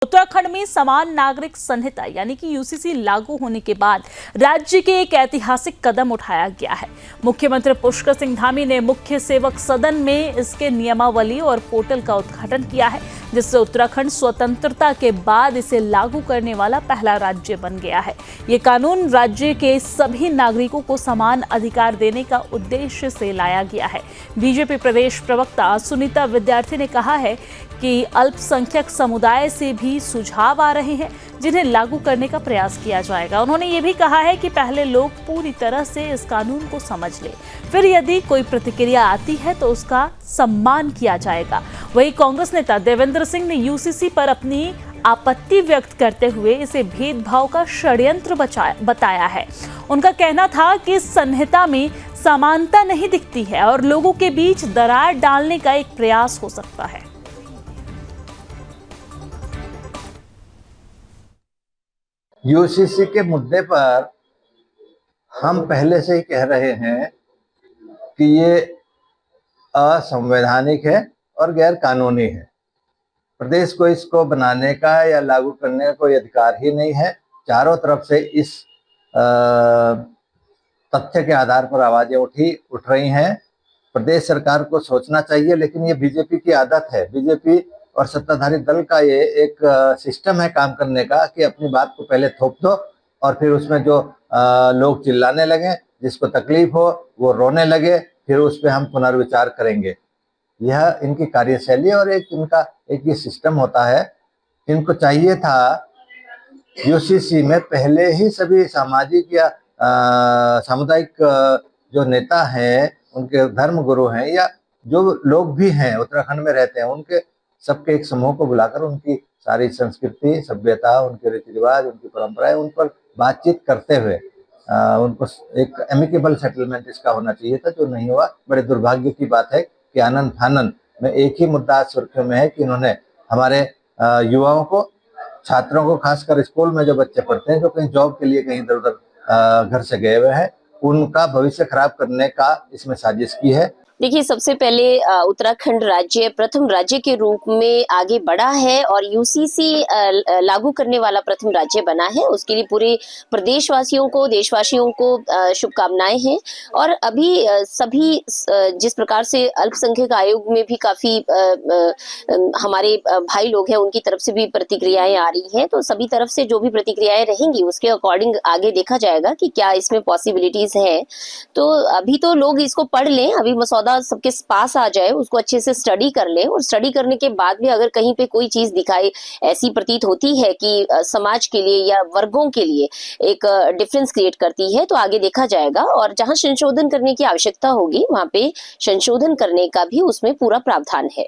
उत्तराखंड में समान नागरिक संहिता यानी कि यूसीसी लागू होने के बाद राज्य के एक ऐतिहासिक कदम उठाया गया है। मुख्यमंत्री पुष्कर सिंह धामी ने मुख्य सेवक सदन में इसके नियमावली और पोर्टल का उद्घाटन किया है, जिससे उत्तराखंड स्वतंत्रता के बाद इसे लागू करने वाला पहला राज्य बन गया है। ये कानून राज्य के सभी नागरिकों को समान अधिकार देने का उद्देश्य से लाया गया है। बीजेपी प्रदेश प्रवक्ता सुनीता विद्यार्थी ने कहा है कि अल्पसंख्यक समुदाय से भी सुझाव आ रहे हैं, जिन्हें लागू करने का प्रयास किया जाएगा। उन्होंने ये भी कहा है कि पहले लोग पूरी तरह से इस कानून को समझ लें, फिर यदि कोई प्रतिक्रिया आती है तो उसका सम्मान किया जाएगा। वहीं कांग्रेस नेता देवेंद्र सिंह ने यूसीसी पर अपनी आपत्ति व्यक्त करते हुए इसे भेदभाव का षड्यंत्र बताया है। उनका कहना था कि इस संहिता में समानता नहीं दिखती है और लोगों के बीच दरार डालने का एक प्रयास हो सकता है। यूसीसी के मुद्दे पर हम पहले से ही कह रहे हैं कि ये असंवैधानिक है और गैर कानूनी है। प्रदेश को इसको बनाने का या लागू करने का कोई अधिकार ही नहीं है। चारों तरफ से इस तथ्य के आधार पर आवाजें उठ रही हैं। प्रदेश सरकार को सोचना चाहिए, लेकिन ये बीजेपी की आदत है। बीजेपी और सत्ताधारी दल का ये एक सिस्टम है काम करने का कि अपनी बात को पहले थोप दो और फिर उसमें जो लोग चिल्लाने लगे, जिसको तकलीफ हो वो रोने लगे, फिर उस पर हम पुनर्विचार करेंगे। यह इनकी कार्यशैली और इनका एक ये सिस्टम होता है। इनको चाहिए था यूसीसी में पहले ही सभी सामाजिक या सामुदायिक जो नेता हैं, उनके धर्म गुरु हैं या जो लोग भी हैं उत्तराखंड में रहते हैं, उनके सबके एक समूह को बुलाकर उनकी सारी संस्कृति, सभ्यता, उनके रीति रिवाज, उनकी परंपराएं, उन पर बातचीत करते हुए उनको एक एमिकेबल सेटलमेंट इसका होना चाहिए था, जो नहीं हुआ। बड़े दुर्भाग्य की बात है कि आनंद फानन में एक ही मुद्दा सुर्खियों में है कि इन्होंने हमारे युवाओं को, छात्रों को, खासकर स्कूल में जो बच्चे पढ़ते हैं, जो कहीं जॉब के लिए कहीं इधर उधर घर से गए हुए हैं, उनका भविष्य खराब करने का इसमें साजिश की है। देखिए, सबसे पहले उत्तराखंड राज्य प्रथम राज्य के रूप में आगे बढ़ा है और यूसीसी लागू करने वाला प्रथम राज्य बना है। उसके लिए पूरे प्रदेशवासियों को, देशवासियों को शुभकामनाएं हैं। और अभी सभी जिस प्रकार से अल्पसंख्यक आयोग में भी काफी हमारे भाई लोग हैं, उनकी तरफ से भी प्रतिक्रियाएं आ रही हैं। तो सभी तरफ से जो भी प्रतिक्रियाएं रहेंगी उसके अकॉर्डिंग आगे देखा जाएगा कि क्या इसमें पॉसिबिलिटीज है। तो अभी तो लोग इसको पढ़ लें, अभी मसौदा सबके पास आ जाए, उसको अच्छे से स्टडी कर ले और स्टडी करने के बाद भी अगर कहीं पे कोई चीज दिखाई ऐसी प्रतीत होती है कि समाज के लिए या वर्गों के लिए एक डिफरेंस क्रिएट करती है, तो आगे देखा जाएगा। और जहां संशोधन करने की आवश्यकता होगी वहां पे संशोधन करने का भी उसमें पूरा प्रावधान है।